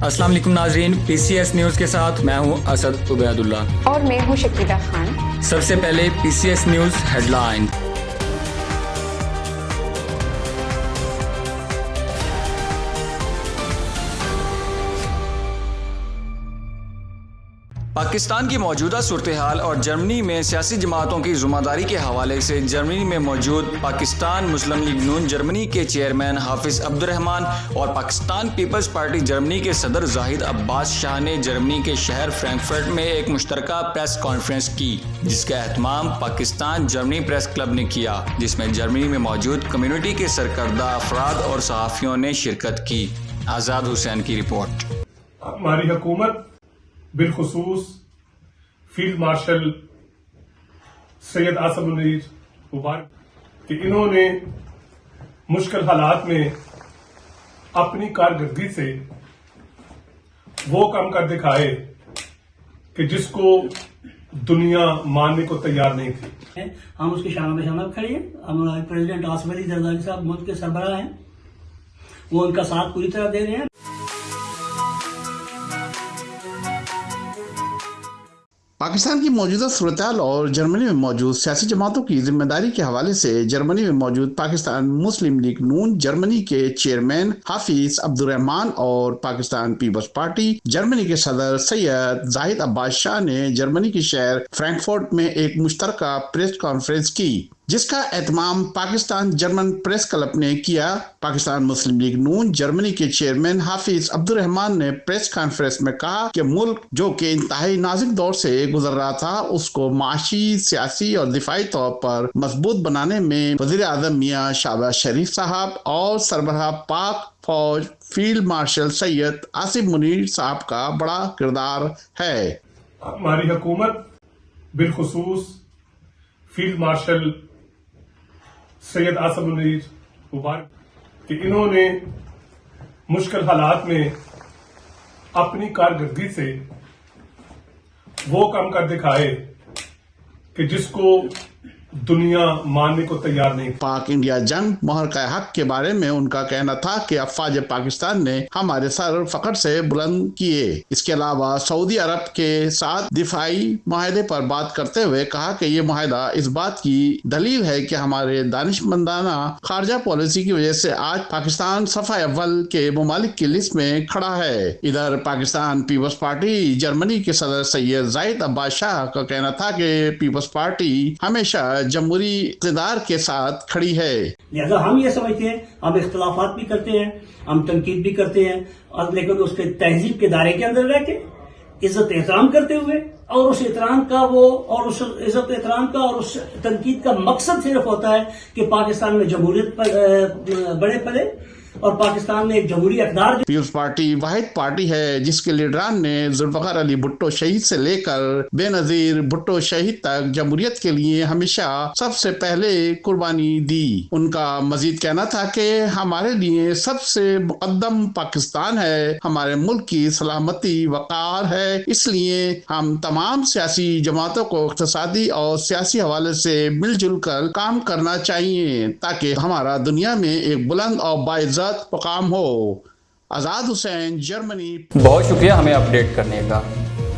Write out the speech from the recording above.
السلام علیکم ناظرین، پی سی ایس نیوز کے ساتھ میں ہوں اسد عبید اللہ اور میں ہوں شکیلہ خان۔ سب سے پہلے P C S news headline. Pakistan کی موجودہ صورتحال اور جرمنی میں سیاسی جماعتوں کی ذمہ داری کے حوالے سے جرمنی میں موجود پاکستان مسلم لیگ نون جرمنی کے چیئرمین حافظ عبد الرحمان اور پاکستان پیپلز پارٹی جرمنی کے صدر زاہد عباس شاہ نے جرمنی کے شہر فرینکفرٹ میں ایک مشترکہ پریس کانفرنس کی، جس کا اہتمام پاکستان جرمنی پریس کلب نے کیا، جس میں جرمنی میں موجود کمیونٹی کے سرکردہ افراد اور صحافیوں نے شرکت کی۔ آزاد حسین کی رپورٹ۔ ہماری حکومت بالخصوص فیلڈ مارشل سید آصف منیر مبارک کہ انہوں نے مشکل حالات میں اپنی کارکردگی سے وہ کام کر دکھائے کہ جس کو دنیا ماننے کو تیار نہیں تھی۔ ہم اس کی شانہ بشانہ کھڑے ہیں۔ ہمارے پریزیڈنٹ آصف علی زرداری صاحب ملک کے سربراہ ہیں، وہ ان کا ساتھ پوری طرح دے رہے ہیں۔ پاکستان کی موجودہ صورتحال اور جرمنی میں موجود سیاسی جماعتوں کی ذمہ داری کے حوالے سے جرمنی میں موجود پاکستان مسلم لیگ نون جرمنی کے چیئرمین حافظ عبد الرحمان اور پاکستان پیپلز پارٹی جرمنی کے صدر سید زاہد عباس شاہ نے جرمنی کے شہر فرینکفرٹ میں ایک مشترکہ پریس کانفرنس کی، جس کا اہتمام پاکستان جرمن پریس کلب نے کیا۔ پاکستان مسلم لیگ نون جرمنی کے چیئرمین حافظ عبد الرحمان نے پریس کانفرنس میں کہا کہ ملک جو کہ انتہائی نازک دور سے گزر رہا تھا، اس کو معاشی، سیاسی اور دفاعی طور پر مضبوط بنانے میں وزیر اعظم میاں شہباز شریف صاحب اور سربراہ پاک فوج فیلڈ مارشل سید آصف منیر صاحب کا بڑا کردار ہے۔ ہماری حکومت بالخصوص فیلڈ مارشل سید آصف منیر مبارک کہ انہوں نے مشکل حالات میں اپنی کارکردگی سے وہ کام کر دکھائے کہ جس کو دنیا ماننے کو تیار نہیں۔ پاک انڈیا جنگ محرکہ حق کے بارے میں ان کا کہنا تھا کہ افواج پاکستان نے ہمارے سر فخر سے بلند کیے۔ اس کے علاوہ سعودی عرب کے ساتھ دفاعی معاہدے پر بات کرتے ہوئے کہا کہ یہ معاہدہ اس بات کی دلیل ہے کہ ہمارے دانشمندانہ خارجہ پالیسی کی وجہ سے آج پاکستان صفحہ اول کے ممالک کی لسٹ میں کھڑا ہے۔ ادھر پاکستان پیپلز پارٹی جرمنی کے صدر سید زاہد عباس شاہ کا کہنا تھا کہ پیپلز پارٹی ہمیشہ جمہوری اقتدار کے ساتھ کھڑی ہے۔ لہذا ہم یہ سمجھتے ہیں، ہم اختلافات بھی کرتے ہیں، ہم تنقید بھی کرتے ہیں، اور لیکن اس کے تہذیب کے دائرے کے اندر رہ کے عزت احترام کرتے ہوئے، اور اس احترام کا اور اس عزت احترام کا اور اس تنقید کا مقصد صرف ہوتا ہے کہ پاکستان میں جمہوریت بڑے پلے اور پاکستان میں ایک جمہوری اقدار۔ پیپلز پارٹی واحد پارٹی ہے جس کے لیڈران نے ذوالفقار علی بھٹو شہید سے لے کر بے نظیر بھٹو شہید تک جمہوریت کے لیے ہمیشہ سب سے پہلے قربانی دی۔ ان کا مزید کہنا تھا کہ ہمارے لیے سب سے مقدم پاکستان ہے، ہمارے ملک کی سلامتی وقار ہے، اس لیے ہم تمام سیاسی جماعتوں کو اقتصادی اور سیاسی حوالے سے مل جل کر کام کرنا چاہیے تاکہ ہمارا دنیا میں ایک بلند اور باعزت مقام ہو۔ آزاد حسین، جرمنی۔ بہت شکریہ ہمیں اپڈیٹ کرنے کا۔